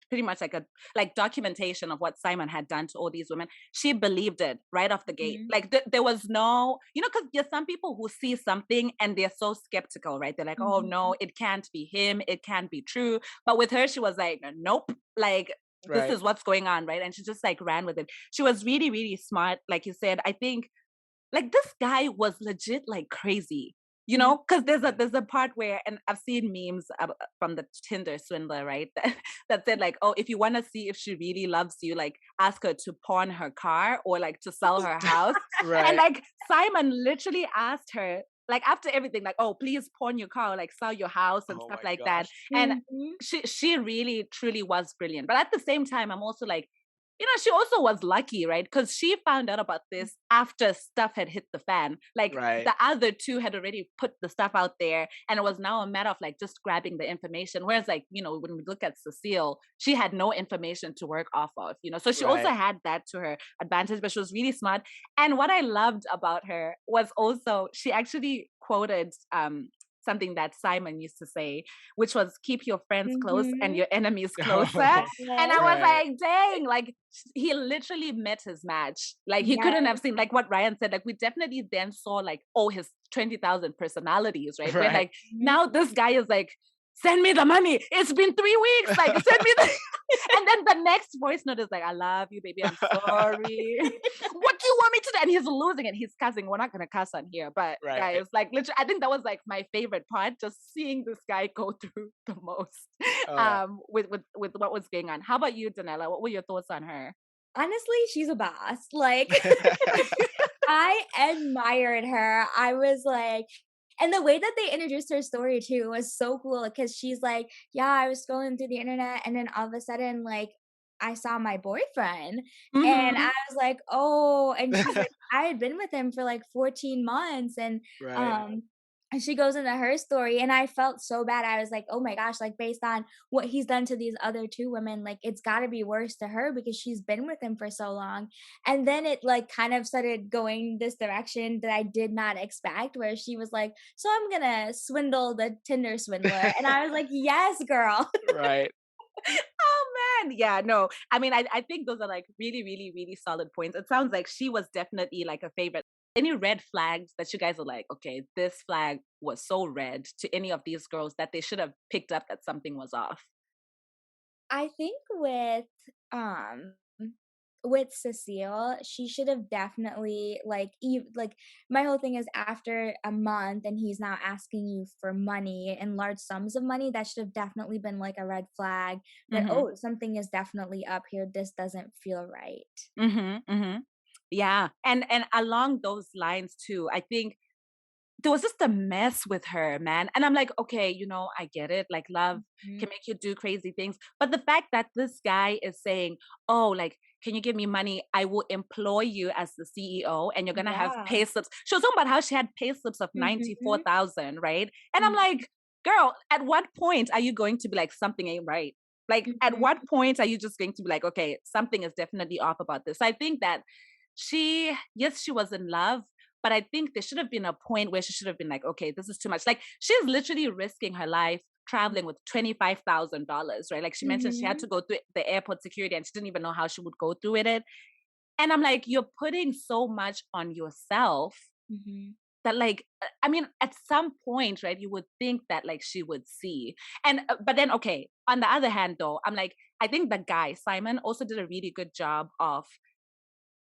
pretty much like a like documentation of what Simon had done to all these women, she believed it right off the gate. Mhm. Like there was no, because there's some people who see something and they're so skeptical, right? They're like, oh no, Mhm. it can't be him, it can't be true. But with her, she was like, nope, like this Right. is what's going on, right? And she just like ran with it. She was really, really smart, like you said. I think like this guy was legit like crazy, Mhm. because there's a Mm. there's a part where, and I've seen memes from the Tinder Swindler, right? That said like, oh, if you want to see if she really loves you, like ask her to pawn her car or like to sell her house. And Right. like Simon literally asked her, like after everything, like, oh, please pawn your car or like sell your house and Oh stuff my like that. gosh. And Mhm. she really truly was brilliant. But at the same time, I'm also like, she also was lucky, right? Because she found out about this after stuff had hit the fan. Like Right. the other two had already put the stuff out there, and it was now a matter of like just grabbing the information. Whereas, like, when we look at Cecile, she had no information to work off of, so she also Right. had that to her advantage, but she was really smart. And what I loved about her was also she actually quoted something that Simon used to say, which was keep your friends close and Mhm. your enemies closer. Oh, And I Yes. was right. like, dang, like he literally met his match. Like he couldn't Yes. have seen, like what Ryan said, like we definitely then saw like, oh, his 20,000 personalities, right? Where Right. like Mhm. now this guy is like, send me the money. It's been 3 weeks. Like, send me the. And then the next voice note is like, I love you, baby. I'm sorry. What do you want me to do? And he's losing it. He's cussing. We're not going to cuss on here. But Right. guys, like, literally, I think that was like my favorite part, just seeing this guy go through the most Oh yeah. with what was going on. How about you, Danella? What were your thoughts on her? Honestly, she's a boss. Like, I admired her. I was like, and the way that they introduced her story too was so cool because she's like, yeah, I was scrolling through the internet and then all of a sudden, like, I saw my boyfriend and I Mm-hmm. was like, oh, and she's like, I had been with him for like 14 months Right. um and she goes into her story and I felt so bad. I was like, oh my gosh, like based on what he's done to these other two women, like it's gotta be worse to her because she's been with him for so long. And then it like kind of started going this direction that I did not expect, where she was like, "So I'm gonna swindle the Tinder swindler," and I was like, "Yes, girl." Right. Oh man, yeah, no. I mean, I think those are like really, really, really solid points. It sounds like she was definitely like a favorite. Any red flags that you guys are like, okay, this flag was so red to any of these girls that they should have picked up that something was off? I think with Cecile, she should have definitely like my whole thing is after a month and he's now asking you for money and large sums of money, that should have definitely been like a red flag that Mm-hmm. oh, something is definitely up here. This doesn't feel right. Mm-hmm. Mm-hmm. Yeah. And along those lines too, I think there was just a mess with her, man. And I'm like, okay, I get it. Like, love can Mhm. make you do crazy things. But the fact that this guy is saying, oh, like, can you give me money? I will employ you as the CEO and you're going to have Yeah. pay slips. She was talking about how she had pay slips of Mhm. 94,000, right? And I'm Mhm. like, girl, at what point are you going to be like, something ain't right? Like, at what Mhm. point are you just going to be like, okay, something is definitely off about this? So I think that yes, she was in love, but I think there should have been a point where she should have been like, okay, this is too much. Like she's literally risking her life traveling with $25,000, right? Like she mentioned she had to Mhm. go through the airport security and she didn't even know how she would go through with it. And I'm like, you're putting so much on yourself Mhm. that like I mean at some point, right, you would think that like she would see. And but then okay, on the other hand though, I'm like, I think the guy Simon also did a really good job of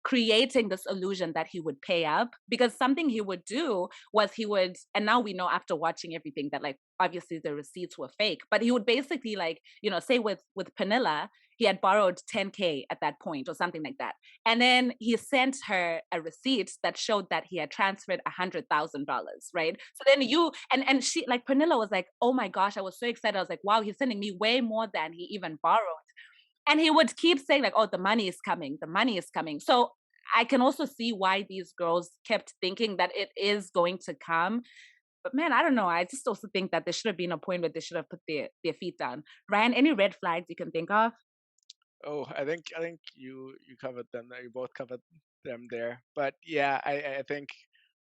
creating this illusion that he would pay up, because something he would do was he would, and now we know after watching everything that like obviously the receipts were fake, but he would basically like say with Penilla he had borrowed 10K at that point or something like that, and then he sent her a receipt that showed that he had transferred $100,000, right? So then and she, like, Penilla was like, oh my gosh, I was so excited. I was like, wow, he's sending me way more than he even borrowed. And he would keep saying like, oh, the money is coming, the money is coming. So I can also see why these girls kept thinking that it is going to come. But man, I don't know, I just also think that there should have been a point where they should have put their feet down. Ryan, any red flags you can think of? Oh, I think you covered them. You both covered them there. But yeah, I think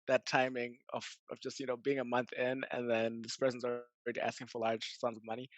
that timing of just being a month in and then this person's already asking for large sums of money.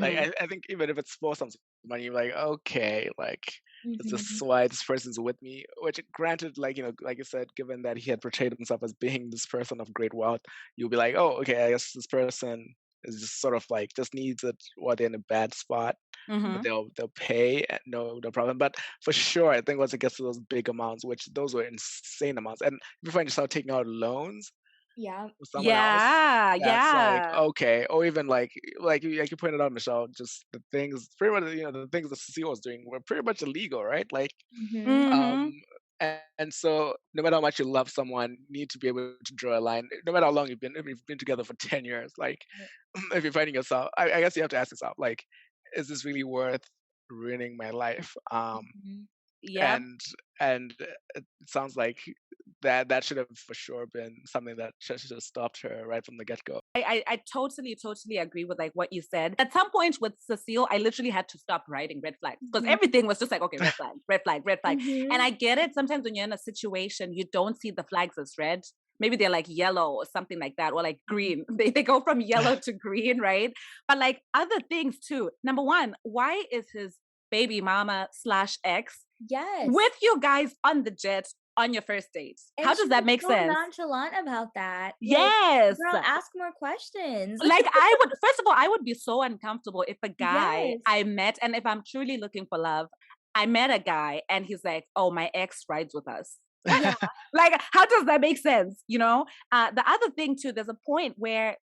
Like Mm-hmm. I think even if it's small sums of money, you're like, okay, like is this Mhm. why this person's with me? Which granted, like like you said, given that he had portrayed himself as being this person of great wealth, you'll be like, oh, okay, I guess this person is just sort of like just needs it or they're in a bad spot, but Mm-hmm. they'll pay, no problem. But for sure, I think once it gets to those big amounts, which those were insane amounts, and if you find yourself taking out loans Yeah. for someone else, Yeah, that's like yeah. okay. Or even like you pointed out, Michelle, just the things pretty much the things the CEO was doing were pretty much illegal, right? Like Mhm. um Mm-hmm. and so no matter how much you love someone, you need to be able to draw a line. No matter how long if you've been together for 10 years, like if you're finding yourself, I guess you have to ask yourself, like, is this really worth ruining my life? Mhm. Yep. And it sounds like that should have for sure been something that should have stopped her right from the get-go. I totally agree with like what you said. At some point with Cecile, I literally had to stop writing red flags because Mhm. everything was just like, okay, red flag, red flag, red flag. And Mhm. I get it. Sometimes when you're in a situation, you don't see the flags as red. Maybe they're like yellow or something like that, or like green. They go from yellow to green, right? But like other things too. Number one, why is his baby mama slash ex Yes. with you guys on the jet on your first date? And How she does that was make so sense? nonchalant about that. Like, Yes. girl, ask more questions. Like I would, first of all, I would be so uncomfortable if a guy Yes. I met, and if I'm truly looking for love, I met a guy and he's like, oh, my ex rides with us. Yeah. Like, how does that make sense? You know, the other thing too, there's a point where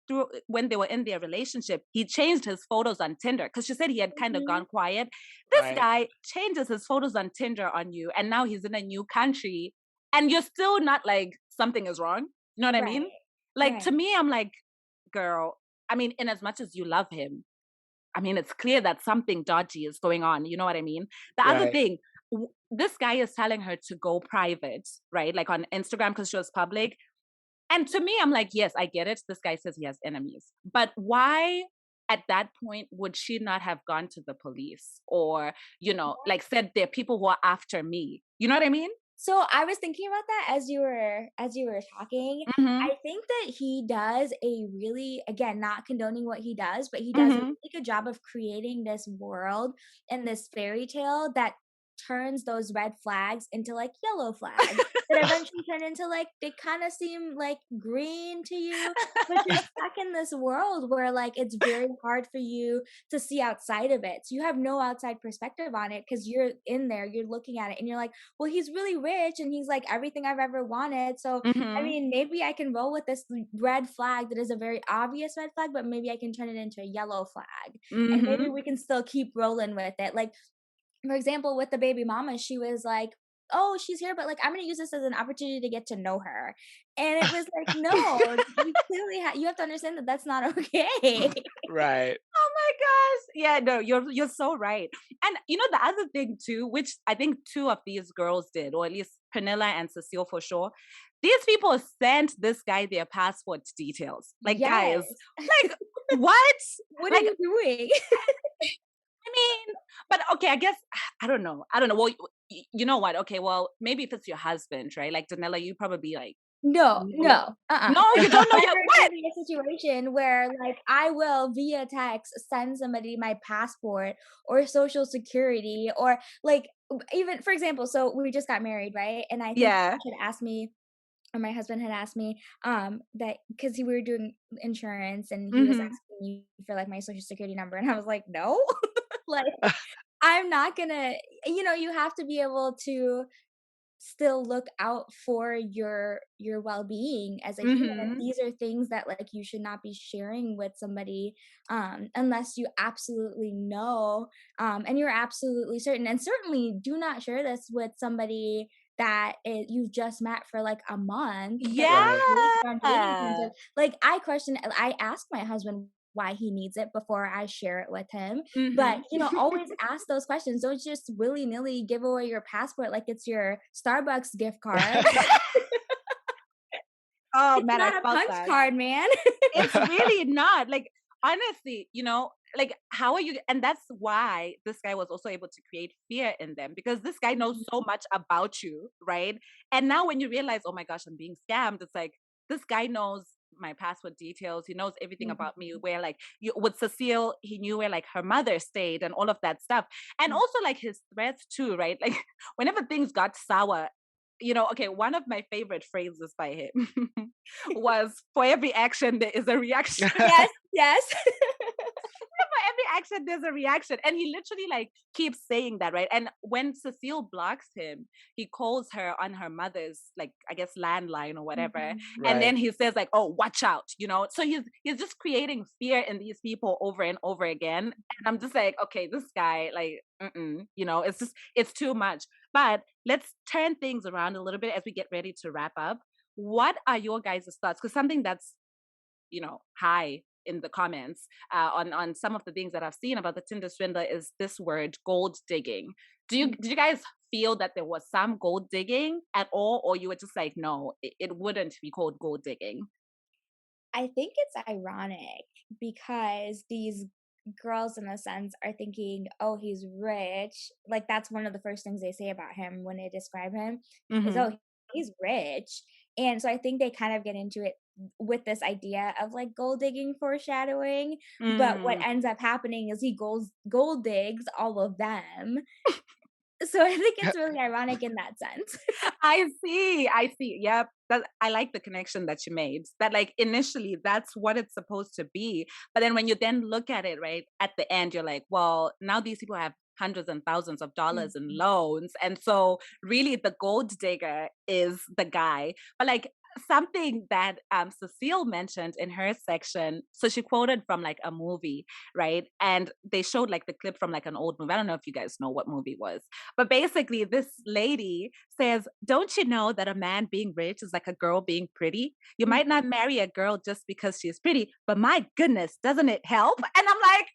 when they were in their relationship, he changed his photos on Tinder because she said he had kind of Mhm. gone quiet. This Right. guy changes his photos on Tinder on you, and now he's in a new country, and you're still not like something is wrong. You know what I Right. mean? Like Right. to me, I'm like, girl. I mean, in as much as you love him, I mean, it's clear that something dodgy is going on. You know what I mean? The other Right. thing, this guy is telling her to go private, right? Like on Instagram because she was public. And to me, I'm like, yes, I get it. This guy says he has enemies. But why at that point would she not have gone to the police or, like said there are people who are after me? You know what I mean? So I was thinking about that as you were talking. Mm-hmm. I think that he does a really, again, not condoning what he does, but he does a Mm-hmm. really good job of creating this world and this fairy tale that turns those red flags into like yellow flags that eventually turn into like they kind of seem like green to you, but you're stuck in this world where like it's very hard for you to see outside of it. So you have no outside perspective on it because you're in there, you're looking at it and you're like, well, he's really rich and he's like everything I've ever wanted. So, I Mm-hmm. mean, maybe I can roll with this red flag that is a very obvious red flag, but maybe I can turn it into a yellow flag and maybe Mm-hmm. we can still keep rolling with it. Like, for example, with the baby mama, she was like, oh, she's here, but like, I'm going to use this as an opportunity to get to know her. And it was like, no, you clearly you have to understand that that's not okay. Right. Oh my gosh. Yeah, no, you're so right. And the other thing too, which I think two of these girls did, or at least Pernilla and Cecile for sure, these people sent this guy their passport details. Like, guys, Yes. like what? What are Like, you doing? I mean, but okay, I guess I don't know. I don't know. Well, you know what? Okay, well, maybe if it's your husband, right? Like Danella, you probably like No, no, no, uh-uh. no, you don't know yet. Never What? gonna be a situation where like I will via text send somebody my passport or social security or like even for example, so we just got married, right? And I think Yeah. he had asked me or my husband had asked me that because we were doing insurance and he was Mm-hmm. asking me for like my social security number and I was like, no, like I'm not gonna, you have to be able to still look out for your well-being as a human. Mm-hmm. These are things that like you should not be sharing with somebody unless you absolutely know and you're absolutely certain, and certainly do not share this with somebody that you've just met for like a month that Yeah. Right. you're on dating terms with. Like I ask my husband why he needs it before I share it with him, but, Mm-hmm. always ask those questions. Don't just willy-nilly give away your passport like it's your Starbucks gift card. Oh It's man, I not a felt punch that. card, man. It's really not. Like, honestly, like, how are you? And that's why this guy was also able to create fear in them because this guy knows so much about you, right? And now when you realize, oh my gosh, I'm being scammed, it's like, this guy knows my password details. He knows everything about me. Mhm. Where, like, with Cecile, he knew where, like, her mother stayed and all of that stuff. And Mm. also, like, his threats, too, right? Like, whenever things got sour, okay, one of my favorite phrases by him was for every action there is a reaction. Yes, yes. For every action there's a reaction. And he literally like keeps saying that, right? And when Cecile blocks him, he calls her on her mother's, like, I guess landline or whatever. Mhm. And Right. then he says like, oh, watch out, so he's just creating fear in these people over and over again. And I'm just like, okay, this guy, like, it's too much. But let's turn things around a little bit as we get ready to wrap up. What are your guys' thoughts? Because something that's high in the comments on some of the things that I've seen about the Tinder swindler is this word gold digging. Did you guys feel that there was some gold digging at all, or you were just like, no, it wouldn't be called gold digging? I think it's ironic because these girls, in a sense, are thinking, "Oh, he's rich." Like, that's one of the first things they say about him when they describe him is, Mm-hmm. "Oh, he's rich." And so I think they kind of get into it with this idea of like gold digging foreshadowing, but what Mm. ends up happening is he gold digs all of them. So I think it's really ironic in that sense. I see. I see. Yep. That, I like the connection that you made. That like initially that's what it's supposed to be. But then when you then look at it, right, at the end, you're like, well, now these people have hundreds and thousands of dollars in Mhm. loans. And so really the gold digger is the guy. But like something that Cecile mentioned in her section, so she quoted from like a movie, right? And they showed like the clip from like an old movie. I don't know if you guys know what movie it was, but basically, this lady says, don't you know that a man being rich is like a girl being pretty? You might not marry a girl just because she's pretty, but my goodness, doesn't it help? And I'm like,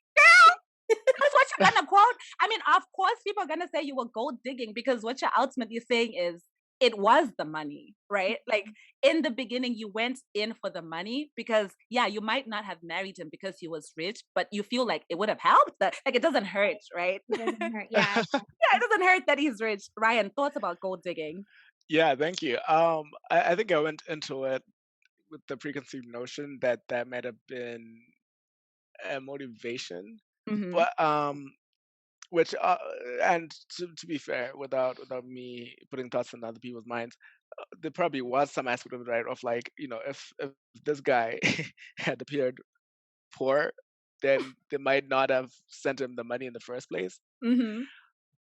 that's what you're gonna quote. I mean, of course, people are gonna say you were gold digging because what you're ultimately saying is it was the money, right? Like in the beginning, you went in for the money because, yeah, you might not have married him because he was rich, but you feel like it would have helped. That like it doesn't hurt, right? It doesn't hurt. Yeah. Yeah, it doesn't hurt that he's rich. Ryan, thoughts about gold digging? Yeah, thank you. I think I went into it with the preconceived notion that that might have been a motivation, Mm-hmm. but which and to be fair, without me putting thoughts in other people's minds, there probably was some aspect of it, right? Of like, if this guy had appeared poor, then they might not have sent him the money in the first place. Mm-hmm.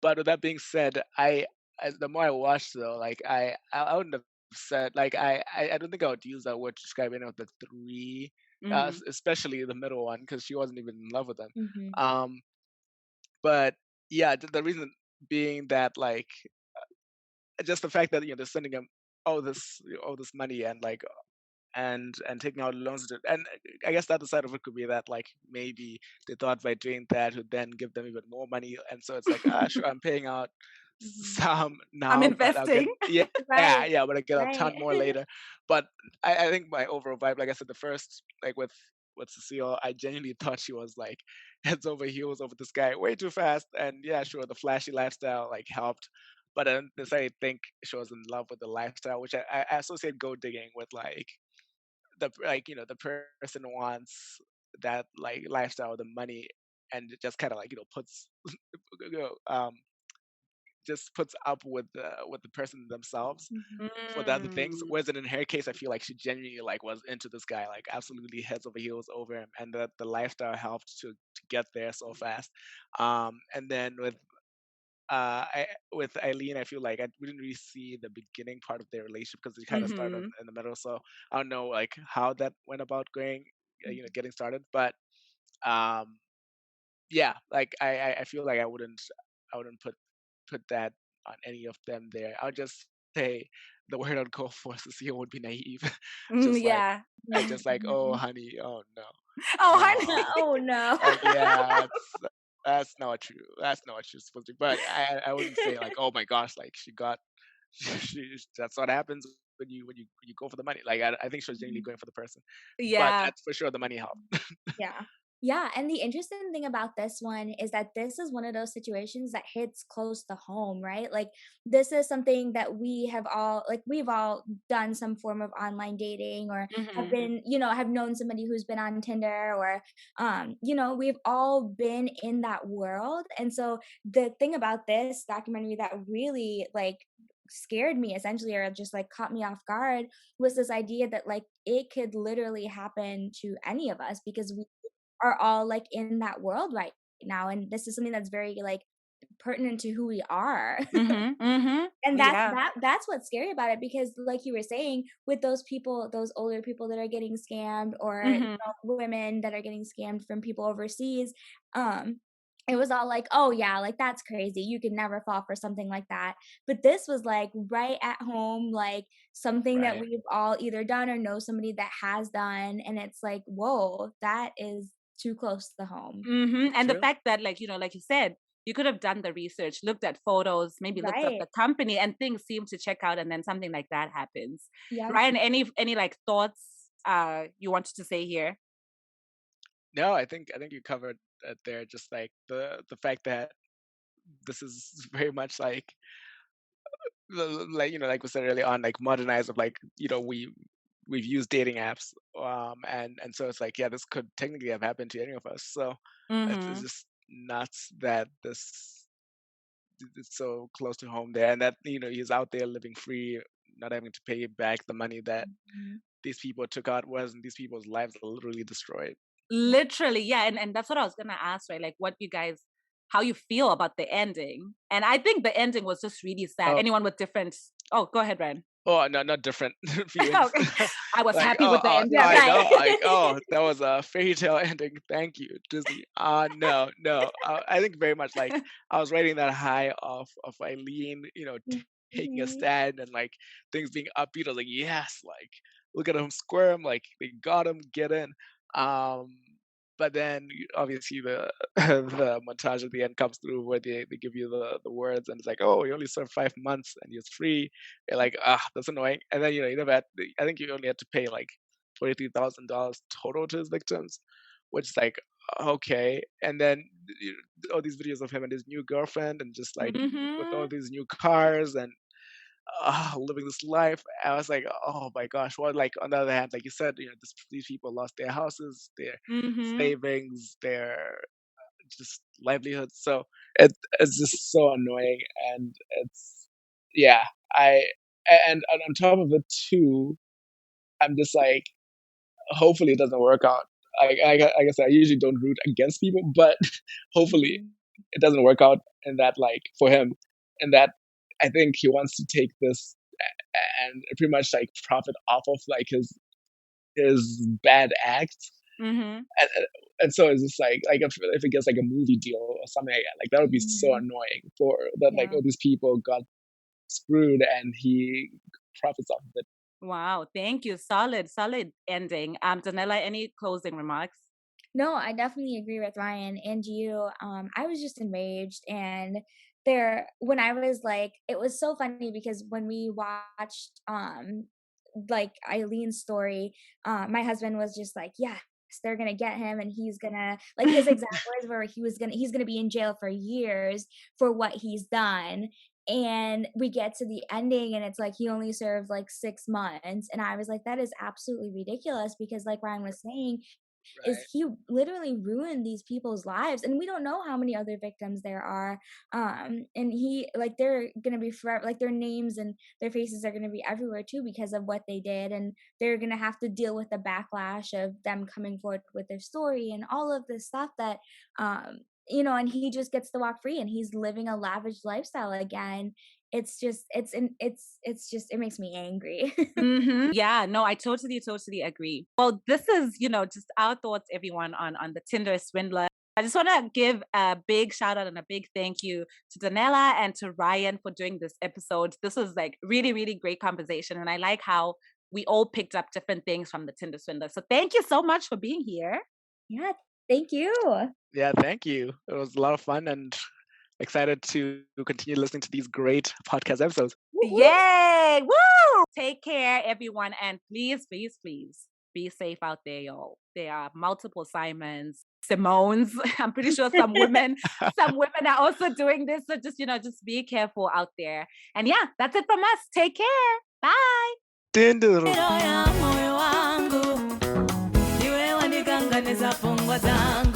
But with that being said, the more I watched though, like I wouldn't have said like I don't think I would use that word to describe any of the three, Mm-hmm. especially the middle one because she wasn't even in love with him. Mhm. Um, but yeah, the reason being that like just the fact that they're sending him all this money and like and taking out loans and I guess the other side of it could be that like maybe they thought by doing that would then give them even more money and so it's like sure I'm paying out Mhm. some I'm now but I'll get investing. yeah Right. yeah but I get a ton Right. more later but I think my overall vibe like I said the first like with Cecile I genuinely thought she was like heads over heels over this guy way too fast and yeah sure the flashy lifestyle like helped but I don't necessarily think she was in love with the lifestyle which I associate gold digging with like the person wants that like lifestyle, the money, and it just kind of like puts you know, um just puts up with the person themselves Mhm. for the other things. Mm. Whereas in her case, I feel like she genuinely like was into this guy, like absolutely heads over heels over him, and that the lifestyle helped to get there so fast. And then with Eileen, I feel like we didn't really see the beginning part of their relationship because they kind of started Mm-hmm. in the middle. So I don't know like how that went about going, Mhm. getting started. But um, yeah, like I feel like I wouldn't put that on any of them there. I'll just say the word I'd go for Cecile would be naive, Mm, just like yeah. Mhm. just like oh Mhm. honey, oh no. Oh, Um, honey. Oh, no. like yeah, that's not true. That's not what she's supposed to. But I wouldn't say like oh my gosh, like she got that's what happens when you go for the money. Like I think she was genuinely Mhm. going for the person, but Yeah. that's for sure the money helped. Yeah. Yeah, and the interesting thing about this one is that this is one of those situations that hits close to home, right? Like this is something that we've all done some form of online dating or have Mm-hmm. been, have known somebody who's been on Tinder or we've all been in that world. And so the thing about this documentary that really like scared me essentially or just like caught me off guard was this idea that like it could literally happen to any of us because we are all like in that world right now and this is something that's very like pertinent to who we are. Mm-hmm. Mm-hmm. And Yeah. that's what's scary about it because like you were saying with those people, those older people that are getting scammed or Mm-hmm. women that are getting scammed from people overseas, um it was all like, oh yeah, like that's crazy, you could never fall for something like that. But this was like right at home, like something that Right. we've all either done or know somebody that has done, and it's like, whoa, that is too close to home. Mm-hmm. And the True. fact that, like, like you said, You could have done the research, looked at photos, maybe looked up Right. the company, and things seem to check out, and then something like that happens. Yep. Ryan, any like thoughts you wanted to say here? No, I think you covered it there. Just like the fact that this is very much like like like we said earlier on, like modernized of like we've used dating apps, and so it's like yeah, this could technically have happened to any of us. So it's Mm-hmm. just nuts that this it's so close to home there, and that he's out there living free, not having to pay back the money that Mhm. these people took out, was and these people's lives are literally destroyed. Literally, yeah, and that's what I was gonna ask, right? Like, what you guys, how you feel about the ending? And I think the ending was just really sad. Oh, Anyone with different? Oh, go ahead, Ryan. oh, no, not different feelings. Okay, I was Like, happy with the Yeah, ending. I know, right. like, oh, that was a fairy tale ending. Thank you, Disney. No, no. I think very much like I was writing that high of Eileen, taking a Mhm. stand and like things being upbeat. I was like, yes, like look at him squirm, like they got him, get in. Um, but then obviously the the montage at the end comes through where they give you the words and it's like, oh, you only served 5 months and you're free. You're like, ah, that's annoying. And then you never had. I think you only had to pay like $43,000 total to his victims, which is like okay. And then all these videos of him and his new girlfriend and just like with all Mm-hmm. these new cars and living this life. I was like, oh my gosh. Well, like on the other hand, like you said, these people lost their houses, their Mm-hmm. savings, their just livelihoods. So it's just so annoying, and it's yeah. I and on top of it too, I'm just like, hopefully it doesn't work out. I guess I usually don't root against people, but hopefully Mhm. it doesn't work out in that like for him, and that I think he wants to take this and pretty much like profit off of like his bad acts. Mm-hmm. And so it's just like if it gets like a movie deal or something like that would be so Mhm. annoying for that like Yeah. all these people got screwed and he profits off of it. Wow, thank you. Solid ending. Danella, any closing remarks? No, I definitely agree with Ryan and you. I was just enraged, and there when I was like, it was so funny because when we watched like Eileen's story, my husband was just like, yes, they're gonna get him, and he's gonna like his exact words were he's gonna be in jail for years for what he's done. And we get to the ending and it's like he only served like 6 months. And I was like, that is absolutely ridiculous because like Ryan was saying, is Right. he literally ruined these people's lives, and we don't know how many other victims there are. And he like they're gonna be forever, like their names and their faces are gonna be everywhere too because of what they did, and they're gonna have to deal with the backlash of them coming forward with their story and all of this stuff that and he just gets to walk free and he's living a lavish lifestyle again. It's just it's just it makes me angry. Mm-hmm. Yeah, no, I totally agree. Well, this is, just our thoughts, everyone, on the Tinder Swindler. I just want to give a big shout out and a big thank you to Danella and to Ryan for doing this episode. This was like really, really great conversation. And I like how we all picked up different things from the Tinder Swindler. So thank you so much for being here. Yeah, thank you. Yeah, thank you. It was a lot of fun and excited to continue listening to these great podcast episodes. Woo woo. Yay! Woo! Take care, everyone. And please, please, please be safe out there, y'all. There are multiple Simones. I'm pretty sure some women are also doing this. So just be careful out there. And yeah, that's it from us. Take care. Bye. Tinder. Moyo wangu, niwe wanikang'aniza fungwa zangu.